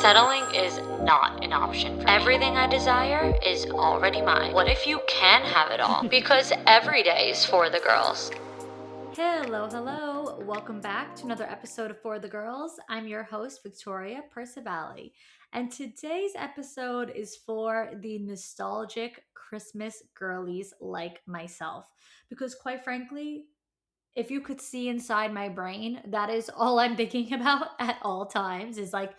Settling is not an option for me. Everything I desire is already mine. What if you can have it all? Because every day is for the girls. Hello. Welcome back to another episode of For the Girls. I'm your host, Victoria Percivali. And today's episode is for the nostalgic Christmas girlies like myself. Because quite frankly, if you could see inside my brain, that is all I'm thinking about at all times is like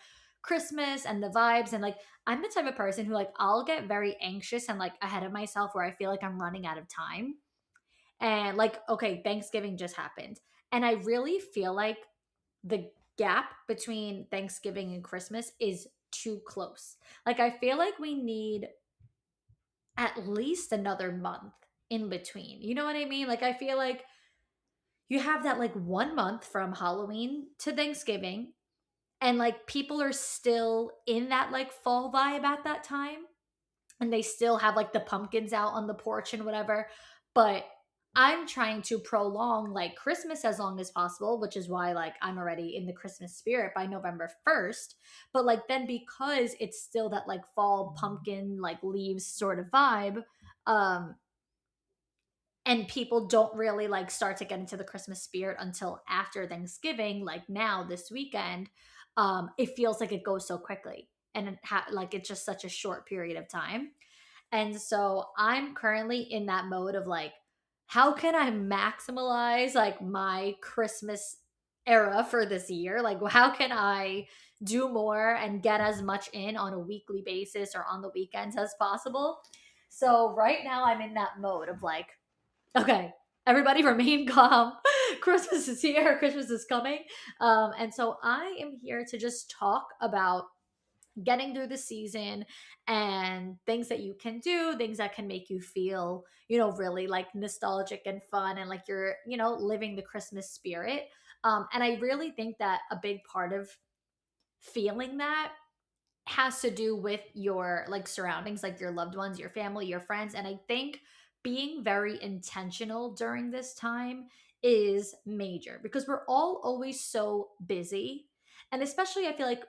Christmas and the vibes. And like, I'm the type of person who, like, I'll get very anxious and like ahead of myself where I feel like I'm running out of time. And like, okay, Thanksgiving just happened. And I really feel like the gap between Thanksgiving and Christmas is too close. Like, I feel like we need at least another month in between. You know what I mean? Like, I feel like you have that like 1 month from Halloween to Thanksgiving, and like people are still in that like fall vibe at that time, and they still have like the pumpkins out on the porch and whatever. But I'm trying to prolong like Christmas as long as possible, which is why like I'm already in the Christmas spirit by November 1st. But like then because it's still that like fall pumpkin like leaves sort of vibe, um and people don't really like start to get into the Christmas spirit until after Thanksgiving, like now this weekend, it feels like it goes so quickly, and like it's just such a short period of time. And so I'm currently in that mode of like, how can I maximize like my Christmas era for this year? Like, how can I do more and get as much in on a weekly basis or on the weekends as possible? So right now I'm in that mode of like, okay, everybody remain calm. Christmas is here, Christmas is coming. And so I am here to just talk about getting through the season and things that you can do, things that can make you feel, really like nostalgic and fun and like you're, living the Christmas spirit. And I really think that a big part of feeling that has to do with your like surroundings, like your loved ones, your family, your friends. And I think being very intentional during this time is major because we're all always so busy. And especially I feel like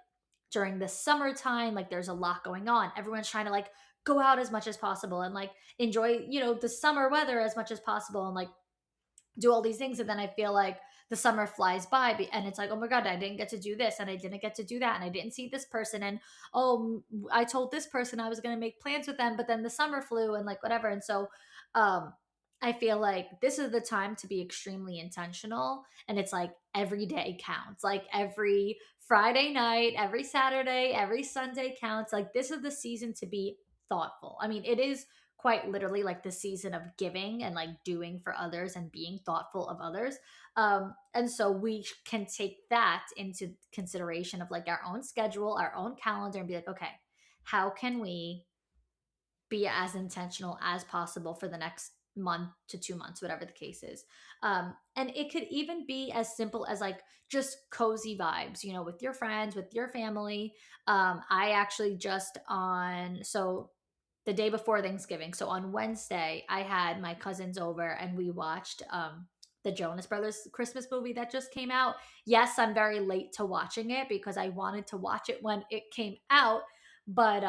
during the summertime, like there's a lot going on. Everyone's trying to like go out as much as possible and like enjoy, the summer weather as much as possible and like do all these things. And then I feel like the summer flies by and it's like, oh my God, I didn't get to do this and I didn't get to do that and I didn't see this person. And I told this person I was going to make plans with them, but then the summer flew and like whatever. And so um, I feel like this is the time to be extremely intentional. And it's like every day counts, like every Friday night, every Saturday, every Sunday counts. Like this is the season to be thoughtful. I mean, it is quite literally like the season of giving and like doing for others and being thoughtful of others. And so we can take that into consideration of like our own schedule, our own calendar, and be like, okay, how can we be as intentional as possible for the next month to 2 months, whatever the case is. And it could even be as simple as like just cozy vibes, with your friends, with your family. I actually just so the day before Thanksgiving. So on Wednesday, I had my cousins over and we watched the Jonas Brothers Christmas movie that just came out. Yes, I'm very late to watching it because I wanted to watch it when it came out, but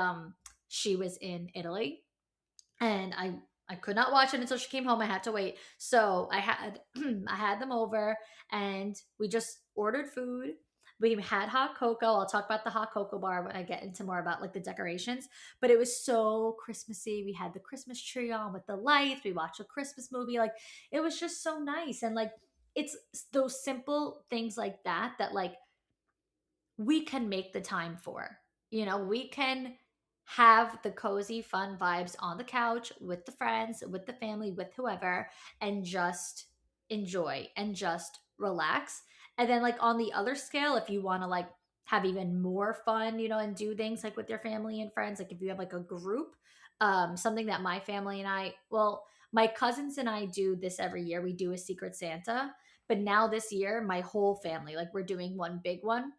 she was in Italy and I could not watch it until she came home. I had to wait. So I had I had them over and we just ordered food. We had hot cocoa. I'll talk about the hot cocoa bar when I get into more about like the decorations. But it was so Christmassy. We had the Christmas tree on with the lights. We watched a Christmas movie. Like it was just so nice. And like it's those simple things like that like we can make the time for. We can have the cozy, fun vibes on the couch with the friends, with the family, with whoever, and just enjoy and just relax. And then, like, on the other scale, if you want to, like, have even more fun, and do things like with your family and friends, like if you have like a group, something that my family and my cousins and I do this every year. We do a Secret Santa, but now this year, my whole family, like, we're doing one big one.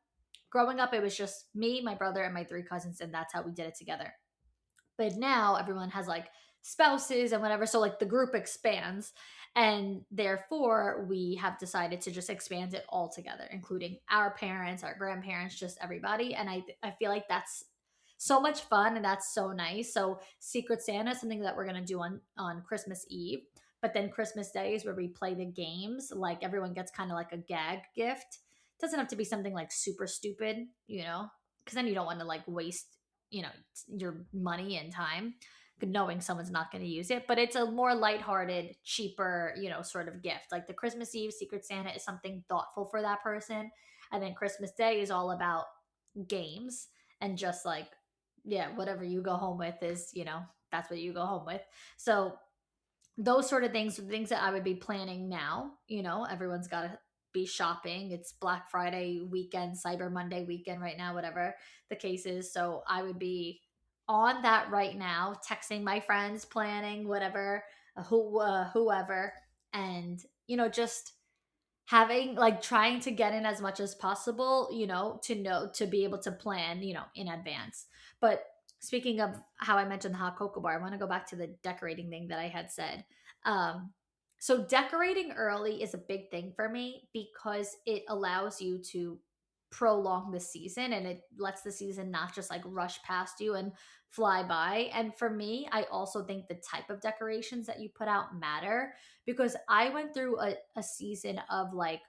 Growing up, it was just me, my brother, and my three cousins, and that's how we did it together. But now everyone has like spouses and whatever. So like the group expands. And therefore, we have decided to just expand it all together, including our parents, our grandparents, just everybody. And I feel like that's so much fun and that's so nice. So Secret Santa is something that we're gonna do on Christmas Eve. But then Christmas Day is where we play the games. Like everyone gets kind of like a gag gift. Doesn't have to be something like super stupid, because then you don't want to like waste, your money and time knowing someone's not going to use it. But it's a more lighthearted, cheaper, sort of gift. Like the Christmas Eve Secret Santa is something thoughtful for that person. And then Christmas Day is all about games and just like, yeah, whatever you go home with is, that's what you go home with. So those sort of things are things that I would be planning now. Everyone's got to be shopping. It's Black Friday weekend, Cyber Monday weekend right now, whatever the case is. So I would be on that right now, texting my friends, planning whatever, whoever, and just having like trying to get in as much as possible, to be able to plan, in advance. But speaking of how I mentioned the hot cocoa bar, I want to go back to the decorating thing that I had said. Um, so decorating early is a big thing for me because it allows you to prolong the season and it lets the season not just like rush past you and fly by. And for me, I also think the type of decorations that you put out matter because I went through a season of like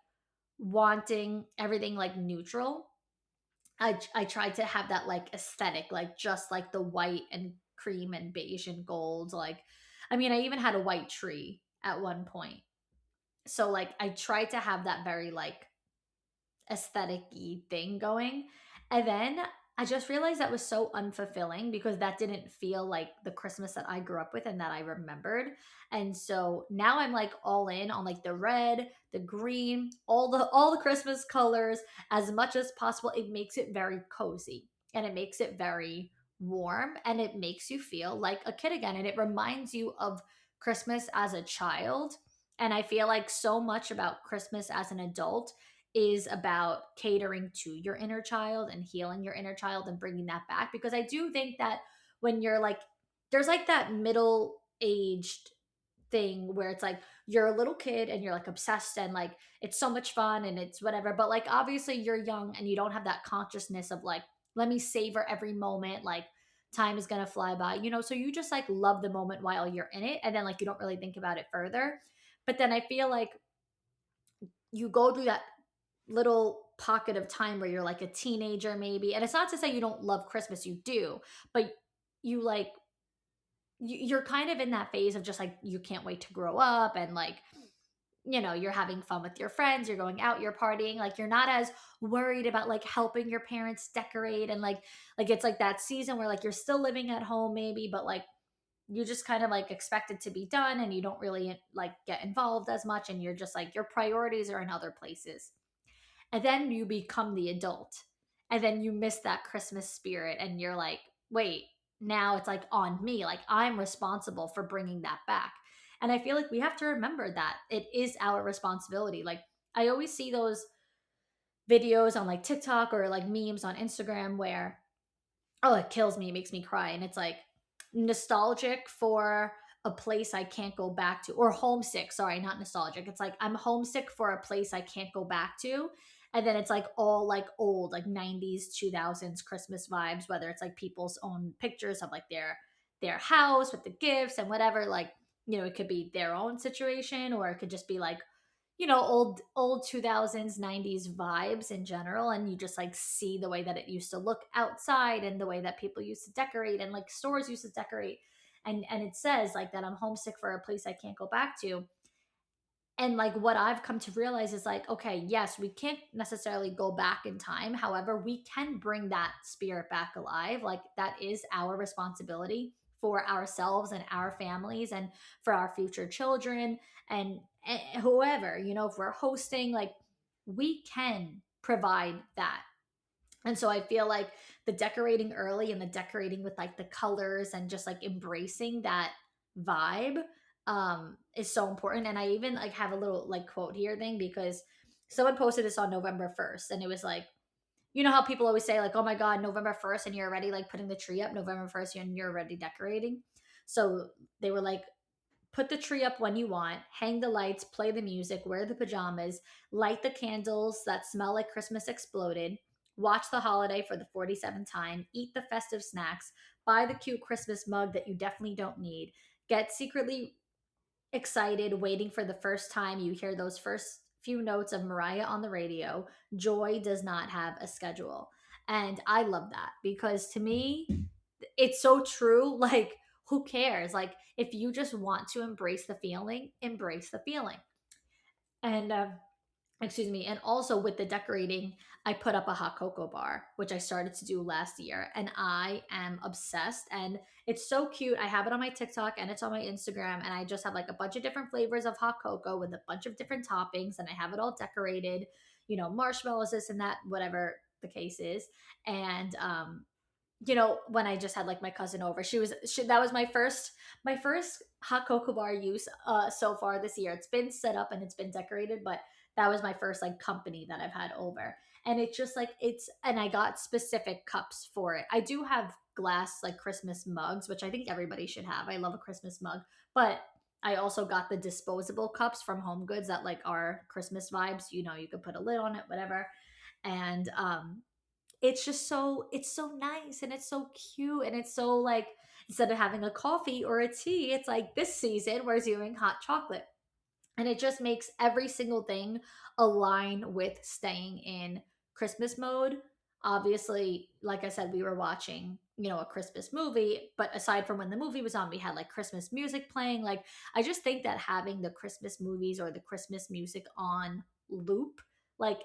wanting everything like neutral. I tried to have that like aesthetic, like just like the white and cream and beige and gold. Like, I mean, I even had a white tree at one point. So like I tried to have that very like aesthetic-y thing going. And then I just realized that was so unfulfilling because that didn't feel like the Christmas that I grew up with and that I remembered. And so now I'm like all in on like the red, the green, all the Christmas colors as much as possible. It makes it very cozy and it makes it very warm and it makes you feel like a kid again and it reminds you of Christmas as a child. And I feel like so much about Christmas as an adult is about catering to your inner child and healing your inner child and bringing that back because I do think that when you're like there's like that middle aged thing where it's like you're a little kid and you're like obsessed and like it's so much fun and it's whatever but like obviously you're young and you don't have that consciousness of like let me savor every moment like time is going to fly by so you just like love the moment while you're in it and then like you don't really think about it further but then I feel like you go through that little pocket of time where you're like a teenager maybe and it's not to say you don't love Christmas, you do, but you like you're kind of in that phase of just like you can't wait to grow up and like you're having fun with your friends, you're going out, you're partying, like you're not as worried about like helping your parents decorate and like it's like that season where like you're still living at home maybe but like you just kind of like expect it to be done and you don't really like get involved as much and you're just like your priorities are in other places. And then you become the adult. And then you miss that Christmas spirit and you're like, wait, now it's like on me. Like I'm responsible for bringing that back. And I feel like we have to remember that it is our responsibility. Like I always see those videos on like TikTok or like memes on Instagram where, oh, it kills me, it makes me cry. And it's like nostalgic for a place I can't go back to, or homesick. Sorry, not nostalgic. It's like I'm homesick for a place I can't go back to. And then it's like all like old, like 90s, 2000s Christmas vibes, whether it's like people's own pictures of like their house with the gifts and whatever. Like, it could be their own situation, or it could just be like old 2000s 90s vibes in general and you just like see the way that it used to look outside and the way that people used to decorate and like stores used to decorate and it says like that I'm homesick for a place I can't go back to. And like what I've come to realize is like, okay, yes, we can't necessarily go back in time. However, we can bring that spirit back alive. Like that is our responsibility for ourselves and our families and for our future children and whoever, if we're hosting, like we can provide that. And so I feel like the decorating early and the decorating with like the colors and just like embracing that vibe is so important. And I even like have a little like quote here thing because someone posted this on November 1st and it was like, how people always say like, oh my God, November 1st and you're already like putting the tree up, November 1st and you're already decorating. So they were like, put the tree up when you want, hang the lights, play the music, wear the pajamas, light the candles that smell like Christmas exploded, watch the holiday for the 47th time, eat the festive snacks, buy the cute Christmas mug that you definitely don't need, get secretly excited waiting for the first time you hear those first few notes of Mariah on the radio. Joy does not have a schedule. And I love that because to me, it's so true. Like, who cares? Like, if you just want to embrace the feeling, embrace the feeling. And excuse me, and also with the decorating, I put up a hot cocoa bar, which I started to do last year, and I am obsessed. And it's so cute. I have it on my TikTok and it's on my Instagram, and I just have like a bunch of different flavors of hot cocoa with a bunch of different toppings, and I have it all decorated, marshmallows, this and that, whatever the case is. And when I just had like my cousin over, that was my first hot cocoa bar use so far this year. It's been set up and it's been decorated, but that was my first like company that I've had over. And it's just like and I got specific cups for it. I do have glass like Christmas mugs, which I think everybody should have. I love a Christmas mug, but I also got the disposable cups from Home Goods that like are Christmas vibes. You could put a lid on it, whatever. And it's so nice and it's so cute, and it's so like, instead of having a coffee or a tea, it's like this season we're doing hot chocolate, and it just makes every single thing align with staying in Christmas mode. Obviously, like I said, we were watching a Christmas movie, but aside from when the movie was on, we had like Christmas music playing. Like, I just think that having the Christmas movies or the Christmas music on loop, like,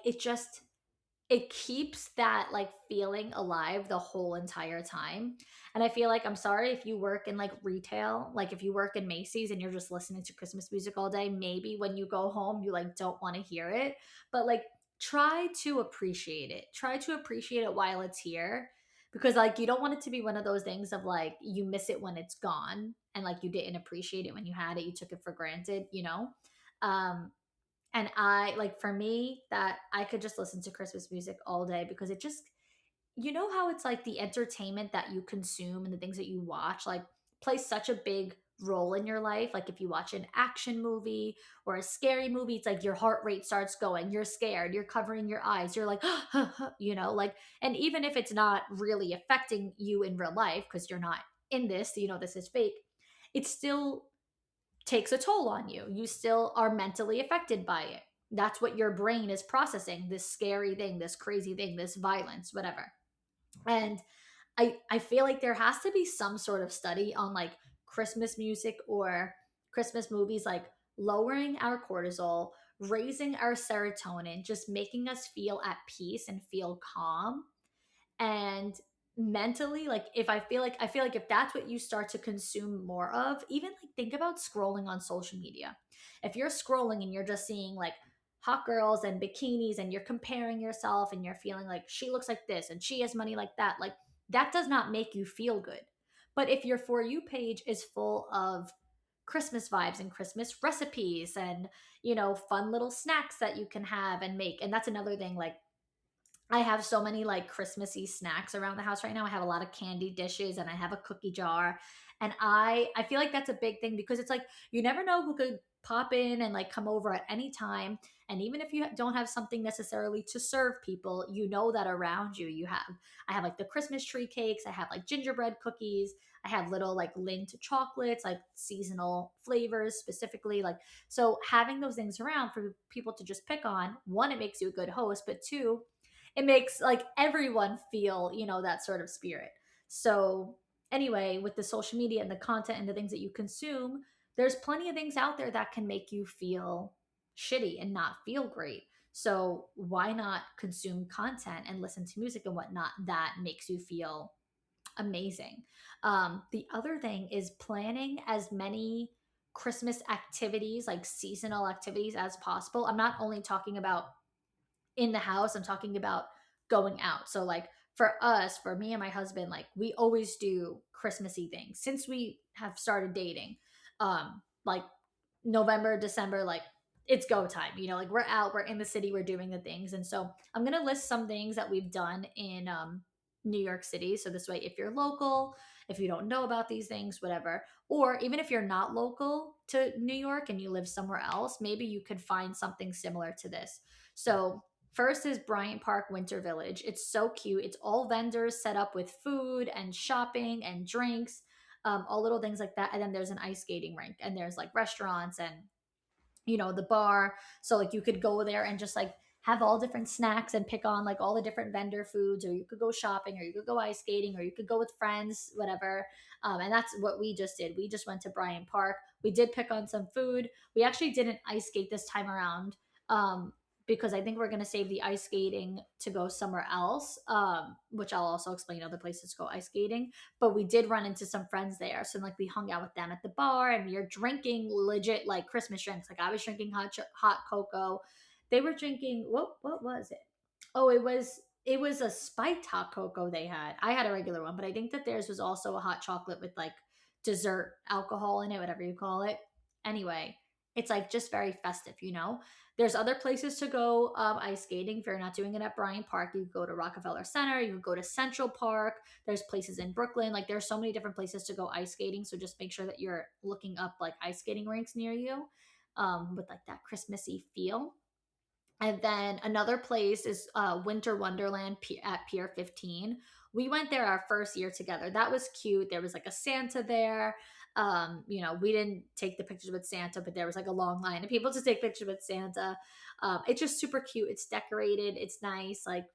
it keeps that like feeling alive the whole entire time. And I feel like, I'm sorry if you work in like retail, like if you work in Macy's and you're just listening to Christmas music all day, maybe when you go home you like don't want to hear it, but like try to appreciate it. Try to appreciate it while it's here, because like you don't want it to be one of those things of like you miss it when it's gone and like you didn't appreciate it when you had it, you took it for granted. And I like, for me, that I could just listen to Christmas music all day because it just, how it's like the entertainment that you consume and the things that you watch like plays such a big role in your life. Like if you watch an action movie or a scary movie, it's like your heart rate starts going, you're scared, you're covering your eyes, you're like, like, and even if it's not really affecting you in real life because you're not in this, this is fake, it's still takes a toll on you. You still are mentally affected by it. That's what your brain is processing, this scary thing, this crazy thing, this violence, whatever. And I feel like there has to be some sort of study on like Christmas music or Christmas movies, like lowering our cortisol, raising our serotonin, just making us feel at peace and feel calm. And mentally, like, if I feel like if that's what you start to consume more of, even like think about scrolling on social media. If you're scrolling and you're just seeing like hot girls and bikinis and you're comparing yourself and you're feeling like she looks like this and she has money like that, like that does not make you feel good. But if your For You page is full of Christmas vibes and Christmas recipes and fun little snacks that you can have and make, and that's another thing, like I have so many like Christmassy snacks around the house right now. I have a lot of candy dishes and I have a cookie jar. And I feel like that's a big thing because it's like you never know who could pop in and like come over at any time. And even if you don't have something necessarily to serve people, that around you I have like the Christmas tree cakes, I have like gingerbread cookies, I have little like Lindt chocolates, like seasonal flavors specifically. Like, so having those things around for people to just pick on, one, it makes you a good host, but two, it makes like everyone feel that sort of spirit. So anyway, with the social media and the content and the things that you consume, there's plenty of things out there that can make you feel shitty and not feel great. So why not consume content and listen to music and whatnot that makes you feel amazing? The other thing is planning as many Christmas activities, like seasonal activities, as possible. I'm not only talking about in the house, I'm talking about going out. So like for us, for me and my husband, like we always do Christmassy things since we have started dating. Like November, December, like it's go time. Like we're out, we're in the city, we're doing the things. And so I'm gonna list some things that we've done in New York City. So this way, if you're local, if you don't know about these things, whatever, or even if you're not local to New York and you live somewhere else, maybe you could find something similar to this. So first is Bryant Park Winter Village. It's so cute. It's all vendors set up with food and shopping and drinks, all little things like that. And then there's an ice skating rink, and there's like restaurants and the bar. So like you could go there and just like have all different snacks and pick on like all the different vendor foods, or you could go shopping, or you could go ice skating, or you could go with friends, whatever. And that's what we just did. We just went to Bryant Park. We did pick on some food. We actually didn't ice skate this time around, because I think we're going to save the ice skating to go somewhere else, which I'll also explain other places to go ice skating. But we did run into some friends there. So like we hung out with them at the bar, and we were drinking legit like Christmas drinks. Like I was drinking hot cocoa. They were drinking, what was it? Oh, it was a spiked hot cocoa they had. I had a regular one, but I think that theirs was also a hot chocolate with like dessert alcohol in it, whatever you call it. Anyway, it's like just very festive. There's other places to go ice skating. If you're not doing it at Bryant Park, you go to Rockefeller Center, you can go to Central Park. There's places in Brooklyn. Like there's so many different places to go ice skating. So just make sure that you're looking up like ice skating rinks near you, with like that Christmassy feel. And then another place is Winter Wonderland at Pier 15. We went there our first year together. That was cute. There was like a Santa there. We didn't take the pictures with Santa, but there was like a long line of people to take pictures with Santa. It's just super cute. It's decorated. It's nice. Like,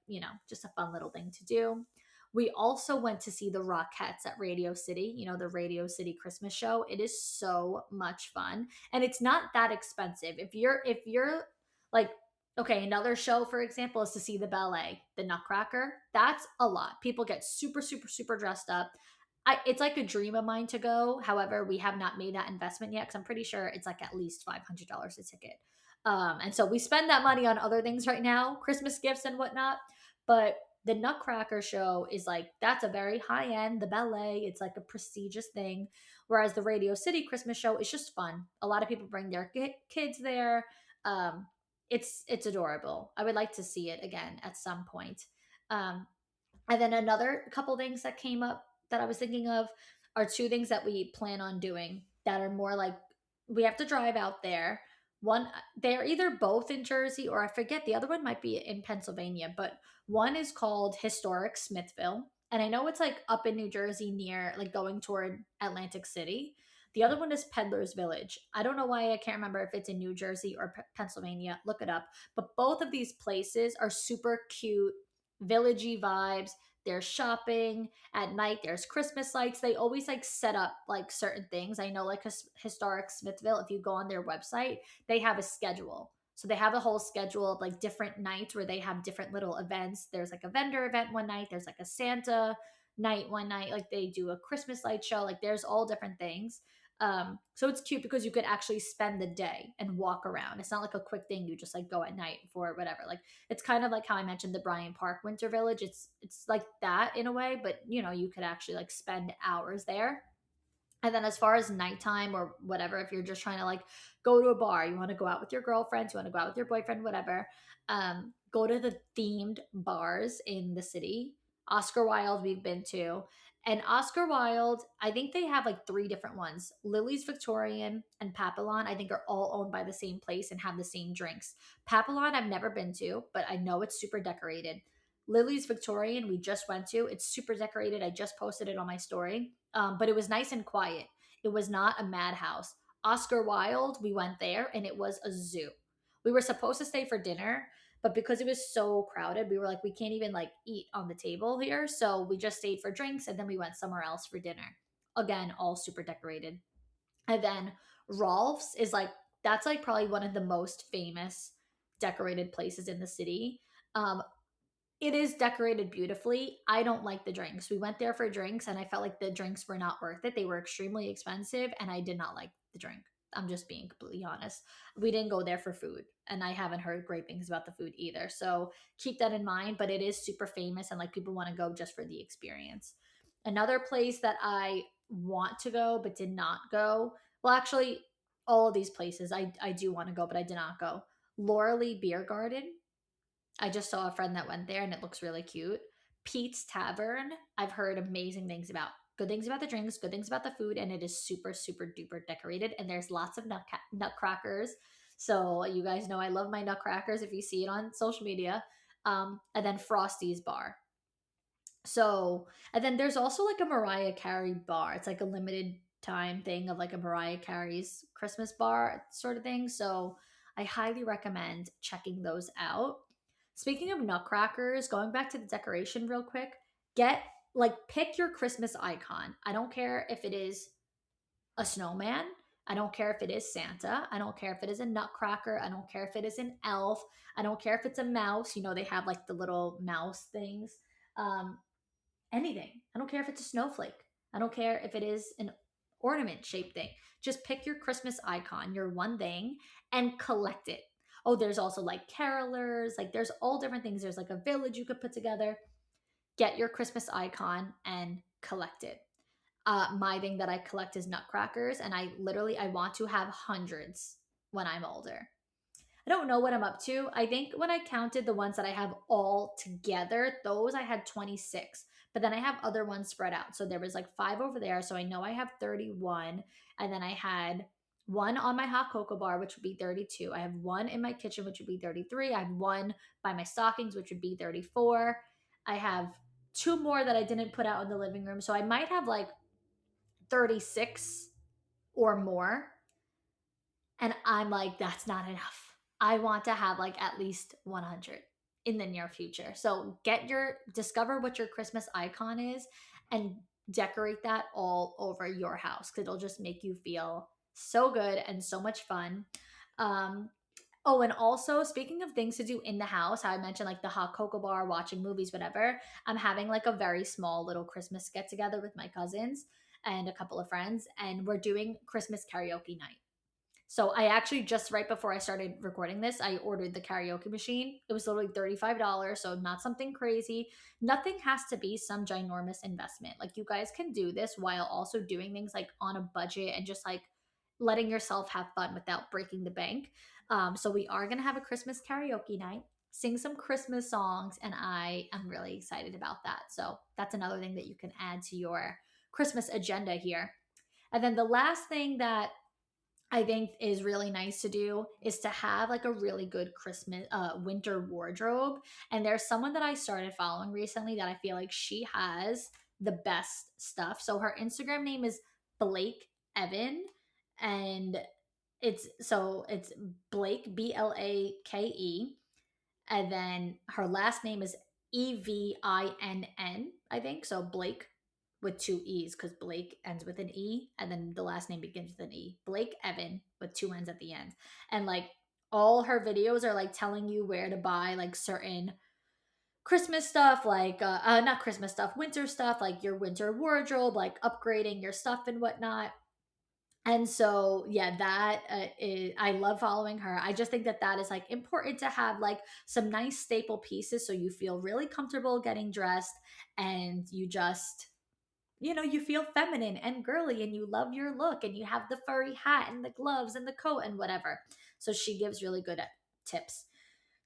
just a fun little thing to do. We also went to see the Rockettes at Radio City, the Radio City Christmas show. It is so much fun, and it's not that expensive. If you're like, okay, another show, for example, is to see the ballet, the Nutcracker. That's a lot. People get super, super, super dressed up. It's like a dream of mine to go. However, we have not made that investment yet because I'm pretty sure it's like at least $500 a ticket. And so we spend that money on other things right now, Christmas gifts and whatnot. But the Nutcracker show is like, that's a very high end. The ballet, it's like a prestigious thing. Whereas the Radio City Christmas show is just fun. A lot of people bring their kids there. Um, it's adorable. I would like to see it again at some point. Um, and then another couple things that came up that I was thinking of are two things that we plan on doing that are more like we have to drive out there. One, they're either both in Jersey, or I forget, the other one might be in Pennsylvania, but one is called Historic Smithville. And I know it's like up in New Jersey near like going toward Atlantic City. The other one is Peddler's Village. I don't know why I can't remember if it's in New Jersey or Pennsylvania. Look it up. But both of these places are super cute, villagey vibes. There's shopping at night. There's Christmas lights. They always like set up like certain things. I know like Historic Smithville, if you go on their website, they have a schedule. So they have a whole schedule of like different nights where they have different little events. There's like a vendor event one night. There's like a Santa night one night. Like they do a Christmas light show. Like there's all different things. So it's cute because you could actually spend the day and walk around. It's not like a quick thing. You just like go at night for whatever. Like it's kind of like how I mentioned the Bryant Park Winter Village. It's like that in a way, but you could actually like spend hours there. And then as far as nighttime or whatever, if you're just trying to like go to a bar, you want to go out with your girlfriends, you want to go out with your boyfriend, whatever, go to the themed bars in the city. Oscar Wilde we've been to. And Oscar Wilde, I think they have like three different ones. Lily's Victorian and Papillon, I think, are all owned by the same place and have the same drinks. Papillon, I've never been to, but I know it's super decorated. Lily's Victorian, we just went to. It's super decorated. I just posted it on my story. But it was nice and quiet. It was not a madhouse. Oscar Wilde, we went there and it was a zoo. We were supposed to stay for dinner, but because it was so crowded, we were like, we can't even like eat on the table here. So we just stayed for drinks and then we went somewhere else for dinner. Again, all super decorated. And then Rolf's is like, that's like probably one of the most famous decorated places in the city. Um, it is decorated beautifully. I don't like the drinks. We went there for drinks and I felt like the drinks were not worth it. They were extremely expensive and I did not like the drink. I'm just being completely honest. We didn't go there for food and I haven't heard great things about the food either. So keep that in mind, but it is super famous and like people want to go just for the experience. Another place that I want to go but did not go, well, actually, all of these places I do want to go, but I did not go. Laura Lee Beer Garden. I just saw a friend that went there and it looks really cute. Pete's Tavern, I've heard amazing things about. Good things about the drinks, good things about the food, and it is super, super duper decorated. And there's lots of nutcrackers. So you guys know I love my nutcrackers if you see it on social media. And then Frosty's Bar. So, and then there's also like a Mariah Carey bar. It's like a limited time thing of like a Mariah Carey's Christmas bar sort of thing. So, I highly recommend checking those out. Speaking of nutcrackers, going back to the decoration real quick, get like pick your Christmas icon. I don't care if it is a snowman. I don't care if it is Santa. I don't care if it is a nutcracker. I don't care if it is an elf. I don't care if it's a mouse. You know, they have like the little mouse things. Um, Anything. I don't care if it's a snowflake. I don't care if it is an ornament shaped thing. Just pick your Christmas icon, your one thing, and collect it. Oh, there's also like carolers, like there's all different things. There's like a village you could put together. Get your Christmas icon and collect it. My thing that I collect is nutcrackers, and I want to have hundreds when I'm older. I don't know what I'm up to. I think when I counted the ones that I have all together, those I had 26. But then I have other ones spread out. So there was like 5 over there. So I know I have 31. And then I had one on my hot cocoa bar, which would be 32. I have one in my kitchen, which would be 33. I have one by my stockings, which would be 34. I have two more that I didn't put out in the living room. So I might have like 36 or more. And I'm like, that's not enough. I want to have like at least 100 in the near future. So discover what your Christmas icon is and decorate that all over your house because it'll just make you feel so good and so much fun. Um, Oh, and also speaking of things to do in the house, how I mentioned like the hot cocoa bar, watching movies, whatever. I'm having like a very small little Christmas get together with my cousins and a couple of friends, and we're doing Christmas karaoke night. So I actually just right before I started recording this, I ordered the karaoke machine. It was literally $35, so not something crazy. Nothing has to be some ginormous investment. Like you guys can do this while also doing things like on a budget and just like letting yourself have fun without breaking the bank. So we are gonna have a Christmas karaoke night, sing some Christmas songs, and I am really excited about that. So that's another thing that you can add to your Christmas agenda here. And then the last thing that I think is really nice to do is to have like a really good Christmas winter wardrobe. And there's someone that I started following recently that I feel like she has the best stuff. So her Instagram name is Blake Evan, and it's Blake Blake, and then her last name is Evinn, I think. So Blake with two E's because Blake ends with an E and then the last name begins with an E. Blake Evan with two N's at the end. And like all her videos are like telling you where to buy like certain Christmas stuff, like not Christmas stuff, winter stuff, like your winter wardrobe, like upgrading your stuff and whatnot. And so, yeah, I love following her. I just think that that is like important to have like some nice staple pieces so you feel really comfortable getting dressed and you just, you feel feminine and girly and you love your look and you have the furry hat and the gloves and the coat and whatever. So she gives really good tips.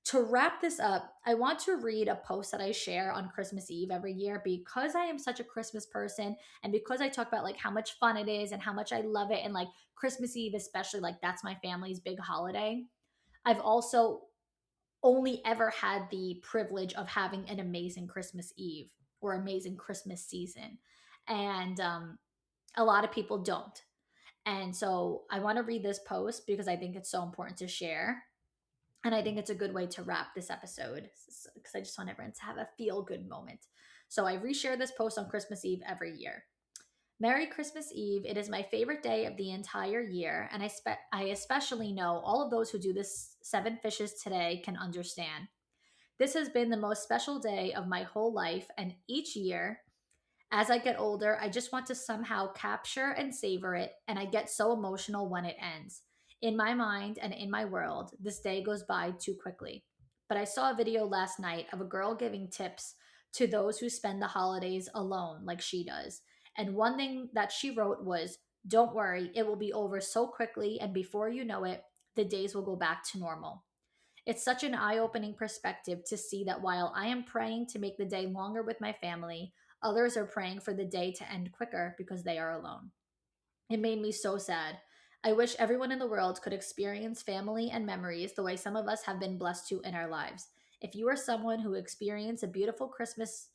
To wrap this up, I want to read a post that I share on Christmas Eve every year because I am such a Christmas person and because I talk about like how much fun it is and how much I love it and like Christmas Eve especially, like that's my family's big holiday. I've also only ever had the privilege of having an amazing Christmas Eve or amazing Christmas season. And a lot of people don't. And so I want to read this post because I think it's so important to share. And I think it's a good way to wrap this episode because I just want everyone to have a feel good moment. So I reshare this post on Christmas Eve every year. Merry Christmas Eve. It is my favorite day of the entire year. And I especially know all of those who do this 7 fishes today can understand. This has been the most special day of my whole life. And each year, as I get older, I just want to somehow capture and savor it, and I get so emotional when it ends. In my mind and in my world, this day goes by too quickly. But I saw a video last night of a girl giving tips to those who spend the holidays alone, like she does. And one thing that she wrote was, "Don't worry, it will be over so quickly, and before you know it, the days will go back to normal." It's such an eye opening perspective to see that while I am praying to make the day longer with my family, others are praying for the day to end quicker because they are alone. It made me so sad. I wish everyone in the world could experience family and memories the way some of us have been blessed to in our lives. If you are someone who experiences a beautiful Christmas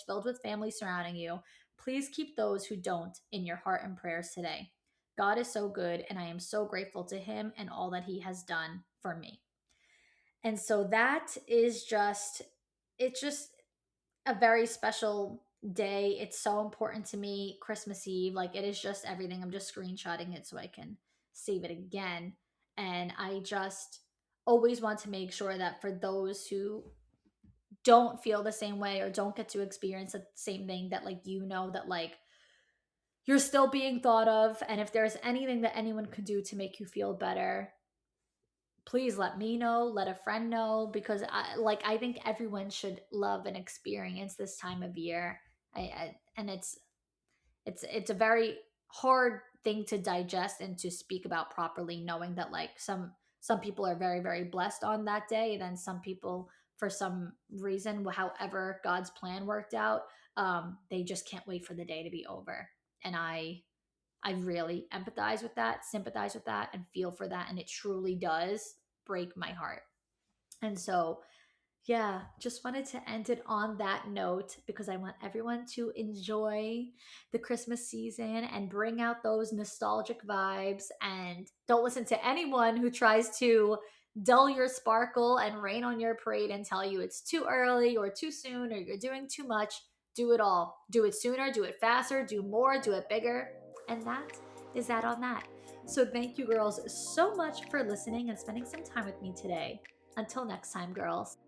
filled with family surrounding you, please keep those who don't in your heart and prayers today. God is so good, and I am so grateful to Him and all that He has done for me. And so that is it's just a very special day. It's so important to me. Christmas Eve, like it is just everything. I'm just screenshotting it so I can save it again. And I just always want to make sure that for those who don't feel the same way or don't get to experience the same thing, that that you're still being thought of. And if there's anything that anyone could do to make you feel better, please let me know, let a friend know, because I think everyone should love and experience this time of year. And it's a very hard thing to digest and to speak about properly, knowing that some people are very, very blessed on that day, and then some people, for some reason, however God's plan worked out, they just can't wait for the day to be over. And I really empathize with that, sympathize with that, and feel for that. And it truly does break my heart. And so, yeah, just wanted to end it on that note because I want everyone to enjoy the Christmas season and bring out those nostalgic vibes. And don't listen to anyone who tries to dull your sparkle and rain on your parade and tell you it's too early or too soon or you're doing too much. Do it all. Do it sooner, do it faster, do more, do it bigger. And that is that on that. So thank you, girls, so much for listening and spending some time with me today. Until next time, girls.